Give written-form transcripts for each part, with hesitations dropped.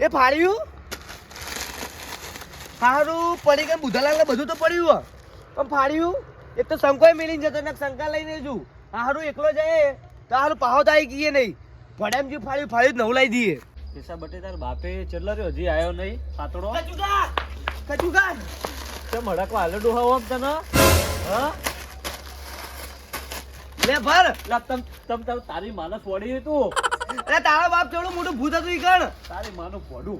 એ ફાડ્યું સારું પડી ગયું બુધાલાલ બધું તો પડ્યું પણ ફાડ્યું એક તો શંકોય મેલીને જતો ને શંકા લઈને જુ હારું એકલો જાય તો હારું પાહો તો આવી ગઈએ નહીં ભડામ જે ફાડ્યું નવું લાવી દઈએ કેસા બટે તાર બાપે ચેટલા રહ્યો હજી આયો નહીં સાતડો કચુકા કેમ હડકવા હાલે ડોહા ઓમ તને હા લે ભર લા તમ તારી માને છોડી તું અરે તારા બાપ કેવડું મોટું ભૂત હતું ઈ કણ તારી માનું ફોડું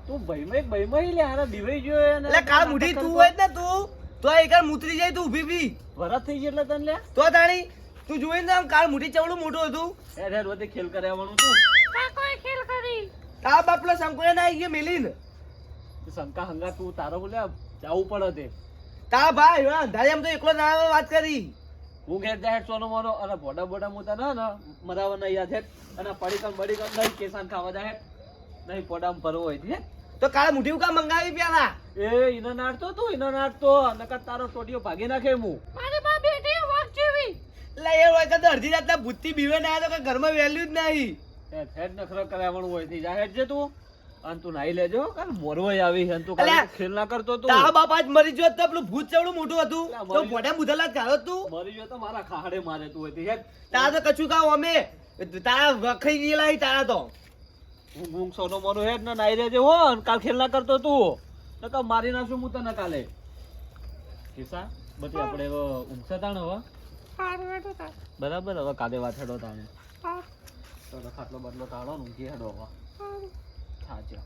તું ભઈમાં લે હારા દિવાઈ ગયો ને એટલે કાળ મુઠી તું હોય ને તું તો આ એકવાર મુતરી જાય તું ઊભી બી વરસ થઈ ગઈ એટલે તને લે તો તાણી તું જોઈને આમ કાળ મુઠી ચવડું મોટું હતું હેડ વધે ખેલ કરે આવવાનું તું કોઈ ખેલ કરી તારા બાપલો શંકોય ના આવી ગયો મેલીને શંકા હંગા તું તારો બોલે જાવું પડે તે તારા ભાઈ હા ધારી આમ તો એકલો ના આવે વાત કરી હું ઘેર જાય સોનો મોનો અને બોડા મોટા ના મરાવા નહીં યાદ હેડ અને બડી કમ નહીં કેસાન ખાવા જાય નહીં પોડામ ભરવો હોય છે તો કાળ મુઠી કા મંગાવી પેલા એ ઈનો નાડતો નકર તારો ટોટીઓ ભાગી નાખે હું મારી બા બેટી વાક જેવી એટલે એ હોય કે અડધી રાતના ભૂતથી બીવે ના આવ્યો તો ઘરમાં વેલ્યુ જ નહીં હેડ નખરો કરાવવાનું હોય થી જા હેડ જે તું અને તું નાઈ લેજો કાલ મોરવાઈ આવી છે અને તું અલ્યા, ખેલ ના કરતો તું તારા બાપ આજ મરી ગયો તો પેલું ભૂત ચવડું મોટું હતું અલ્યા, તો મરી મોઢા બુધાલા ચાલો તું મરી ગયો તો મારા ખાડે મારે તું હોય હેડ તારા તો કચું કાવ અમે તારા વખાઈ ગયેલા હી તારા તો હું સોનો મોનો હેડ ને નાઈ લેજે હો અને કાલ ખેલ ના કરતો તું નકર મારી નાખશું હું તને કાલે કિસ્સા બધી આપણે હવે ઊંઘતા તાણ હવે હારું હેડો તાર બરાબર હવે કાલે વાત હેડો તાણે હા તો ખાટલો બદલો તાળો ને ઊંઘી હેડો હવે હારું સાચો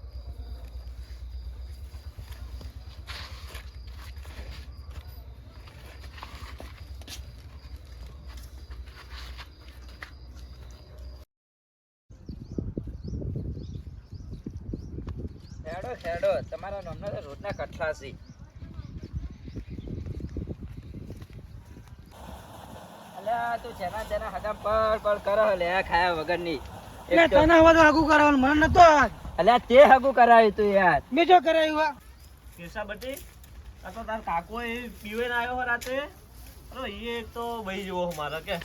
હેડો તમારા નામના તો રોજના કઠલા છે અલ્યા તું જેના હગામ પડ કરે લે ખાયા વગરની એક તો- હવે તો આગું કરવાનું મને નતો અલ્યા તે હગું કરાવ્યું તું યાર મેં જો કરાયું કેસા બટી આ તો તાર કાકો એ પીવે ને આવ્યો હો રાતે અરે એ એક તો ભાઈ જેવો મારા કે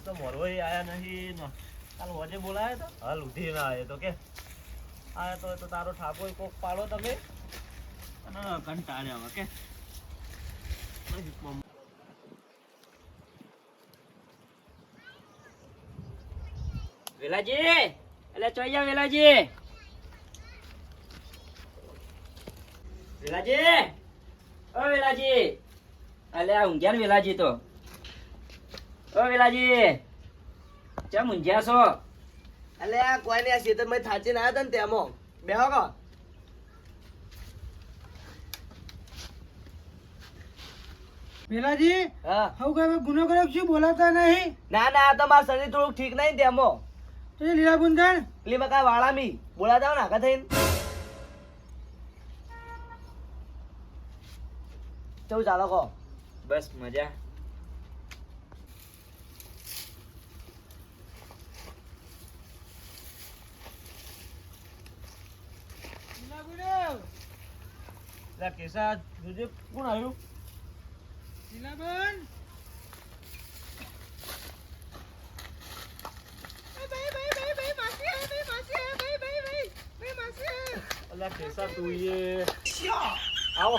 તો મોરવો આયા નહીં ને કાલ હોજે બોલાય તો હાલ ઉધી ના આયે તો કે આયા તો તારો ઠાકો કોક પાડો તમે અને કંટાળ્યા હવે કે વેલાજી અલ્યા ચોઈ જા વેલાજી ઓ વેલાજી અલ્યા ઊંઘ્યા ને વેલાજી તો ઓ વેલાજી ચમ ઊંઘ્યા છો એટલે આ કોઈ ને આ ખેતરમાં થાચીને આવ્યા હતા ને તેમાં બેહો કો પેલાજી હા હું કઈ ગુનો કર્યો શું બોલાતા નહીં ના ના આ તો મારું શરીર થોડુંક ઠીક નહીં ને તેમાં તો એ લીલા ગુંદણ પેલી માં કાંઈ વાળામી બોલા જાવ ને આગા થઈને કેવું ચાલો કો બસ મજા કેસા જોજે કોણ આવ્યું લીલાબન અલ્યા કેસા તું એ આવો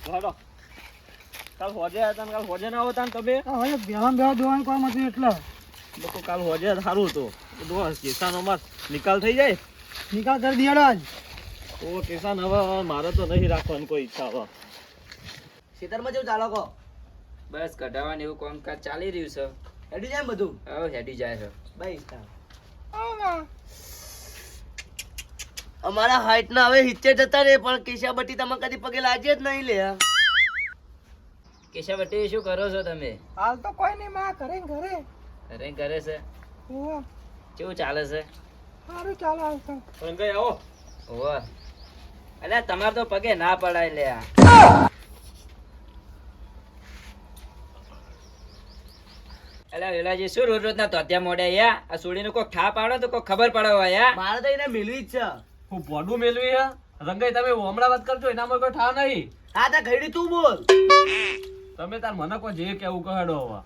હાલો કાલ હોજે હતા ને કાલ હોજે ના હોતા ને તમે હવે બેહવા દોવાનું કામ હતું એટલે લોકો કાલ હોજે સારું હતું દોસ કેસાનો માર નિકાલ થઈ જાય નિકાલ કરી દિયાડો આજ તો કેસાન હવે મારે તો નહીં રાખવાની કોઈ ઈચ્છા હવે ખેતરમાં જેવું ચાલો કો બસ કઢાવાનું એવું કામકાજ ચાલી રહ્યું છે હેડી જાય ને બધું હવે હેડી જાય છે ભાઈ અમારા હાઈટ ના હવે હિચ્ચે જતા રે પણ કેશા બટી તમે કદી પગે લાજે જ નહીં લે કેશા બટી શું કરો છો તમે હાલ તો કોઈ નહીં માં ઘરે કરે છે ઓવા કેવું ચાલે છે સારું ચાલે હાલ તો રંગાઈ આવો ઓવા અલ્યા તમારે તો પગે ના પડાય લે આ અલ્યા વેલાજી શું રોજ રોજ ના તોત્યા મોડ્યા યા આ સોડીને કોઈ ઠા પાડો તો કોઈ ખબર પડે યા મારે તો એને મેળવી જ છે હું ભોડું મેળવી હે રંગાઈ તમે હમણાં વાત કરજો એનામાં કોઈ ઠા નહીં. હા તા ઘડી તું બોલ. તમે તાર મને કોઈ જે કેવું કહેડો હવે.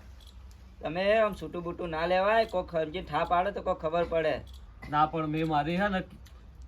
તમે આમ છૂટું બૂટું ના લેવાય, કોઈ ખર્ચી ઠા પાડે તો કોઈ ખબર પડે. ના પણ મેં મારી હે ને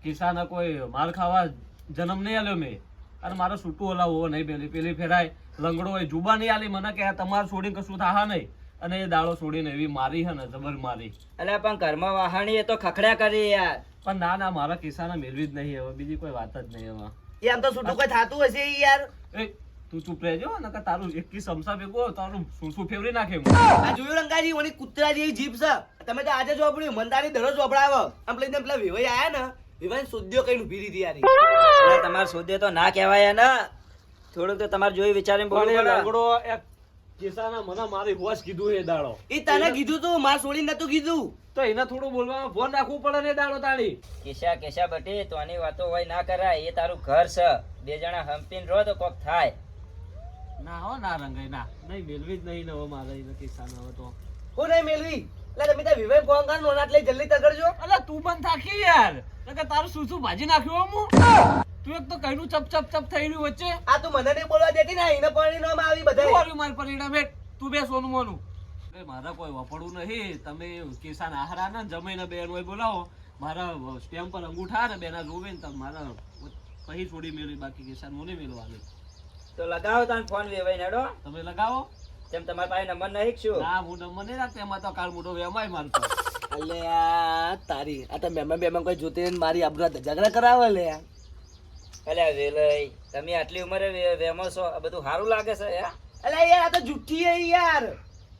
કિસ્સાને કોઈ માર ખાવા જન્મ નહીં આલ્યો મેં. અને મારો છૂટું ઓલા નહીં પેલી ફેરાય લંગડો હોય જુબા નહીં આલી મને કે આ તમારે છોડીને કશું થાહા નહીં. અને એ દાડો છોડીને એવી મારી હે ને જબર મારી. અલ્યા પણ ઘરમાં વાહાણી એ તો ખખડ્યા કરી યાર. પણ ના ના મારા કિસ્સાને મેળવી જ નહીં હવે, બીજી કોઈ વાત જ નહીં હવે. એ આમ તો છૂટું કોઈ થાતું હશે ઈ યાર. એ તું ચૂપ રહેજો નકર તારું એકી સમસા ભેગો તારું શું ફેવરી નાખે હું. આ જોયું રંગાજી ઓની કૂતરા જેવી જીભ છે. તમે તો આજે જોપડ્યું મંદારી દરરોજ જોપડાવો. આમ લઈને પેલા વિવાઈ આયા ને વિવાઈ સુદ્યો કઈ ઊભી રહી યાર. અલ્યા તમારે શોધે તો ના કહેવાય ને. થોડુંક તો તમારે જોઈ વિચારીને પણ એ બોલવું પડે. લંગડો એક કિસ્સાના મને મારી હોશ કીધું એ દાડો. ઈ તને કીધું તું માર છોડીને નતું કીધું. તો એને થોડું બોલવામાં ફોન રાખવું પડે ને દાડો તાળી. કેશા બટી તો આની વાતો હોય ના કરાય. એ તારું ઘર છે, બે જણા હંપીને રહો તો કોક થાય. ના હો ના રંગાઈ ના નહીં મેળવી જ નહીં ને હવે મારે એને કિસ્સાનો હવે તો. હું નહીં મેલવી. એટલે તમે ત્યાં વિવાઈ ફોન કર નોનાટ લઈ જલ્દી તગડજો. અલા તું પણ થાકી યાર નકર તારું શું ભાજી નાખ્યું હું. તું એક તો કઈનું ચપ ચપ ચપ થઈ રહ્યું વચ્ચે. આ તું મને નહીં બોલવા દેતી ને એને પરિણામ આવી શું બધા. આવ્યું મારી પરિણામે? તું બે સોનું મોનું. એ મારા કોઈ વપડવું નહીં. તમે કિસ્સાના આહારા ને જમીને બેન હોય બોલાવો. મારા સ્ટેમ્પ પર અંગૂઠા ને બેના જોવે ને તમે મારા પછી છોડી મેળવી, બાકી કિસ્સા મને મેળવાની. તો લગાવો તાન ફોન વેવાઈ નેડો. તમે લગાવો. તેમ તમારી પાસે નંબર નહીં શું? ના હું નંબર નહીં રાખતો, એમાં તો કાળ મોટો વેમાય મારતો. અલ્યા તારી આ તો મહેમાન કોઈ જોતી ને મારી આબરૂ ઝઘડા કરાવે લે. અલ્યા વેલઈ તમે આટલી ઉંમરે વેમો છો, આ બધું સારું લાગે છે યાર? અલ્યા યાર આ તો જુઠ્ઠી હે યાર.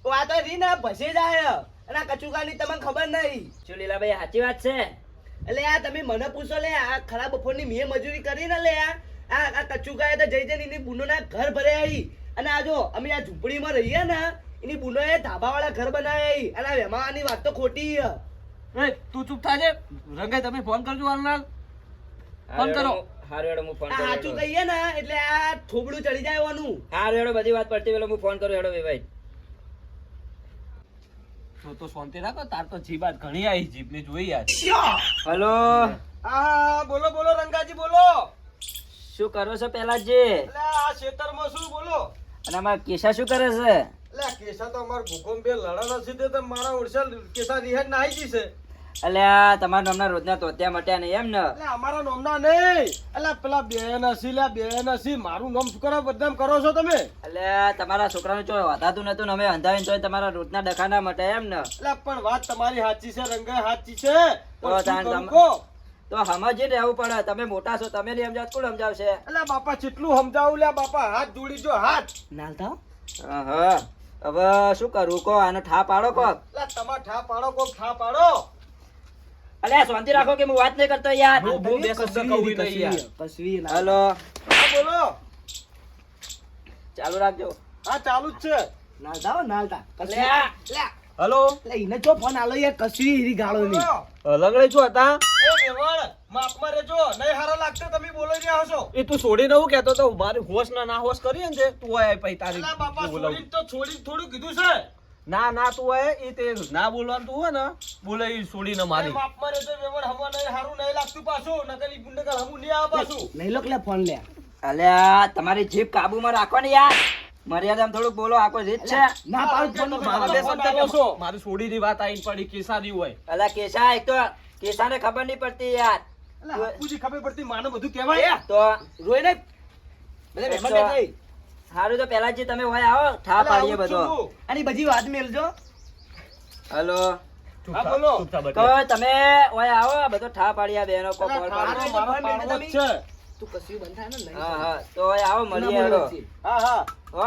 તો આ તો રી ને ભસે જાય. અને આ કચુકાની તમને ખબર નહીં. શું લીલાભાઈ સાચી વાત છે? એટલે આ તમે મને પૂછો લે આ ખરાબ બપોરની મેં મજૂરી કરી ને લે આ કચુકાએ તો જઈ જઈને એની બુનોના ઘર ભર્યા આવી. અને આ જો અમે આ ઝૂંપડીમાં રહીએ ને એની બુનોએ ધાબાવાળા ઘર બનાવ્યા અને આ વેમાવાની વાત તો ખોટી છે. એ તું ચૂપ થાજે. રંગાઈ તમે ફોન કરજો હાલનાર. ફોન કરો. હારું હેડો હું ફોન આ કરું. સાચું કહીએ ને એટલે આ થોબડું ચડી જાય એવાનું. હારું હેડો બધી વાત પડતી પેલો હું ફોન કરું હેડો વેવાઈ. તો શાંતિ રાખો. તાર તો જીબાત ઘણી આવી જીભની જોઈ યાર. હલો હા બોલો બોલો રંગાજી બોલો. શું કરો છો પેલા જે? એટલે આ ખેતરમાં શું બોલો. અને અમારા કેશા શું કરે છે? એટલે કેસા તો અમાર ભૂકંપ બે લડા નથી તે તો મારા ઓરસા કેસા નિહાળ નાઈ જી છે. અલ્યા તમારા નામના રોજના તોત્યા મટ્યા નહીં એમ ને? એટલે અમારા નામના નહીં. એટલે પેલા બેન હસી લે બેન હસી મારું નામ શું કરો બદનામ કરો છો તમે. અલ્યા તમારા છોકરાનું ચો વધાતું નતું ને અમે અંધાવીને તોય તમારા રોજના ડખાના મટે એમ ને? એટલે પણ વાત તમારી સાચી છે રંગાઈ સાચી છે. તો પણ શું તાન કરું તમ- કહો? તો સમજી રહેવું પડે. તમે મોટા છો, તમે નહીં સમજાવ કોણ સમજાવશે? એટલે બાપા કેટલું સમજાવું લે બાપા હાથ જોડી જો હાથ. નાલતા હા હવે શું કરું કો? આનો ઠા પાડો કોક. એટલે તમાર ઠા પાડો કોક ઠા પાડો. અલ્યા શાંતિ રાખો કે હું વાત નહીં કરતો યાર. હું બે શબ્દ કહું નહીં યાર. કસવી ના. હલો હા બોલો. ચાલુ રાખજો. હા ચાલુ જ છે. નાલતા હો નાલતા. અલ્યા. હલો એટલે એને જો ફોન આલો યાર કસવી હીરી ગાળો ની. બોલો. લંગડે શું હતા? એ વેવાણ માપમાં રહેજો નહીં હારા લાગશે તમે બોલો રહ્યા હશો. એ તું છોડીને હું કહેતો તો મારી હોશ ના હોશ કરીએ ને તું આય પછી તારી અલા બાપા બોલાવું. છોડી તો છોડી થોડું કીધું છે. ના ના તું આય એ તે ના બોલવાનું તું હોય ને બોલે એ છોડીને એ મારી. માપમાં રહેજો વેવાણ હમણાં નહીં હારું નહીં લાગતું પાછું નકલી ગુંડગલ હમું નહીં આવે પાછું. નહીં લોક લે ફોન લે. અલ્યા તમારી જીભ કાબુમાં રાખો ને યાર. મર્યાદામાં થોડુંક બોલો. આખો રીત છે. ના પાડું ફોન નો મારા બે ફોન શબ્દ આવ્યો કહો. મારી છોડીની વાત આઈને પડી કિસ્સાની હોય. અલ્યા કેશા એક તો કેશાને ખબર નહીં પડતી યાર. અલા બાપુજી ખબર પડતી માને બધું કહેવાય. તો રોઈ ને બધા મહેમાન બેઠા છે. સારું તો પેલા જે તમે હોય આવો ઠા અલા, પાડીએ આવું જ બધો. છું. આની બધી વાત મેલજો. હલો હા બોલો. ચૂપ થા તો બટી. તમે હોય આવો બધો ઠા પાડીએ આ બેનો કોક અલા, કોલ ઠાનો પાડો. મારો ફોન મેં પાડવો જ તમે- છે. તું કસવી બંધ થાય ને નહીં. હા હા તો હોય આવો ના મળીએ બોલો હેડો. વચ્ચે. હા હા હો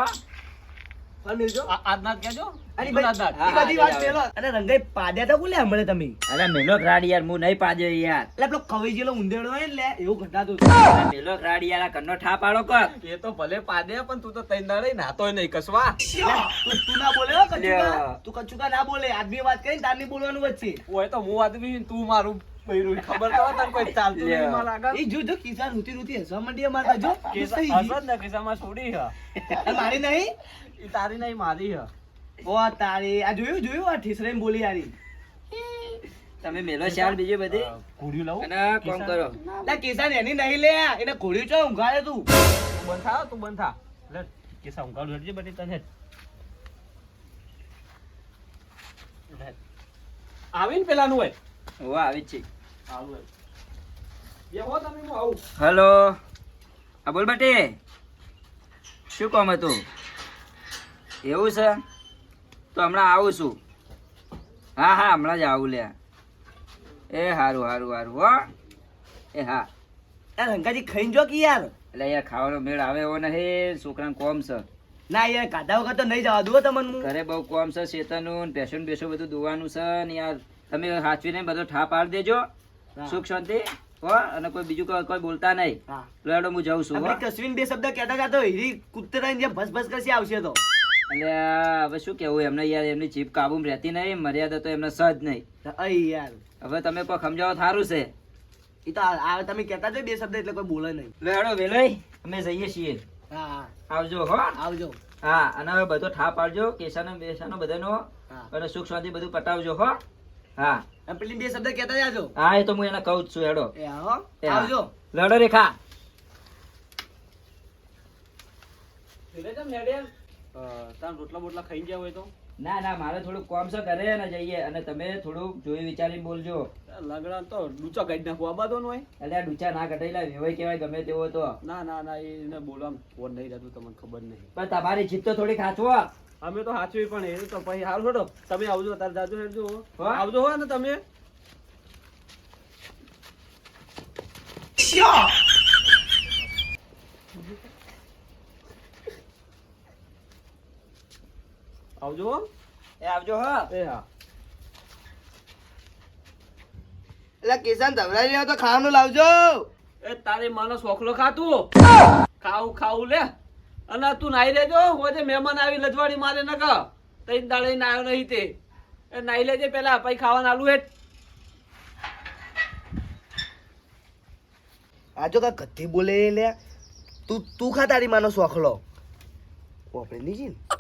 ફોન મેલજો. આજના જ કહેજો. આની આજના જ. બધી બધી વાત મેલો. અને રંગાઈ પાડ્યા તો બોલે હમણે તમે. અરે મેલો રાડ યાર હું નહીં પાડ્યો યાર. એટલે પેલો કવાઈ જેલો ઉંદેડો હોય ને લે એવું ઘટાતું હતું. અરે મેલો રાડ યાર આ ઘરનો ઠા પાડો કોક. એ તો ભલે પાડે પણ તું તો તૈન દાડે નાતોય નહીં કસવા. તું ના બોલે હો કચુકા. લ્યા. તું કચુકા ના બોલે. આદમી વાત કરીને તાર નહીં બોલવાનું વચ્ચે. હોય તો હું આદમી છું, તું મારું બૈરું. ખબર તો હોય તને કોઈ ચાલતું નહીં લ્યા. મારા આગળ. એ જો જો કિસ્સા રૂતી રૂતી હસવા માંડી અમારે જો કિસ્સા હસત ને કિસ્સામાં છોડી હે. અને મારી નહીં. ઈ તારી નહીં મારી હે. ઓ તારી આ જોયું જોયું આ ઠીસરાઈને બોલી યારી. તમે મેલો શાલ બીજી બધી ઘોડ્યું લાવું અને કોમ કરો લા કિસાન એની નહીં લે એને ઘોડી ચો ઊંઘાડે તું તું બંધ થા લે કેસા ઊંઘાડું હેડજે બધી તને આવીને પેલાનું હોય ઓ આવી જ છે આવું હોય બેહો તમે હું આવું હલો હા બોલ બટી શું કામ હતું એવું છે તો હમણાં આવું છું હા હા હમણાં જ આવું લે એ હારું હારું હારું હો એ હા યાર રંગાજી ખાઈને જો કે યાર એટલે યાર ખાવાનો મેળ આવે એવો નહીં છોકરાને કોમ છે ના યાર કાઢા વગર તો નહીં જવા દો તમને હું ઘરે બહુ કોમ છે શેતાનું ને ભેંસું ને બેસું બધું દોવાનું છે ને યાર તમે હાચવીને બધો ઠા પાડી દેજો હા. સુખ શાંતિ હો અને કોઈ બીજું કોઈ બોલતા નહીં હા લેડો હું જાઉં છું હો. આપણે કશ્મીર બે શબ્દ કહેતા કહેતા હીરી કૂતરાની જેમ ભસ ભસ કરશે આવશે તો એટલે હવે શું કેવું એમને યાર એમની જીભ કાબુમાં રહેતી નહીં મર્યાદા તો એમને સહજ નહીં અઈ યાર હવે તમે કોઈ સમજાવો સારું છે એ તો આ તમે કહેતા છો બે શબ્દ એટલે કોઈ બોલે નહીં લેડો વેલાઈ અમે જઈએ છીએ હા હા આવજો હો આવજો હા અને હવે બધો ઠા પાડજો કેસાનો બેસાનો બધાનો હા અને સુખ શાંતિ બધું પટાવજો હો હા અને પેલી બે શબ્દ કહેતા જાજો હા એ તો હું એને કહું જ છું હેડો એ હો એ હા. આવજો લડો રેખા એટલે કેમ હેડે તાર રોટલા બોટલા ખાઈ ગયા હોય તો ના ના મારે થોડુંક કોમ છે ઘરે ને જઈએ અને તમે થોડુંક જોઈ વિચારીને બોલજો લગડા તો ડૂચા કાઢી નાખું આબાદો નો હોય એટલે આ ડૂચા ના કટાયેલા વેવાય કહેવાય ગમે તેવો તો ના ના ના એને બોલવામાં ફોન નહીં રહેતું તમને ખબર નહીં પણ તમારી જીત તો થોડી ખાચવો અમે તો સાચવી પણ એ તો પછી હાલ છોડો તમે આવજો તાર જાજો હેડજો હા. આવજો હો ને તમે આવજો હો. એ આવજો હો એ હા એટલે કિસાન ધવરાઈ રહ્યો તો ખાવાનું લાવજો એ તારી માનો સોખલો ખાતું ખાવું ખાવું લે અને તું નાઈ લેજો હોજે મહેમાન આવી લજવાડી મારે ન કા તઈ દાડે નાયો નહીં તે એ નાઈ લેજે પેલા પછી ખાવાનું આલુ હેઠ આજો કા ગધી બોલે લે તું તું ખા તારી માનો શોખલો આપણે નહીં જી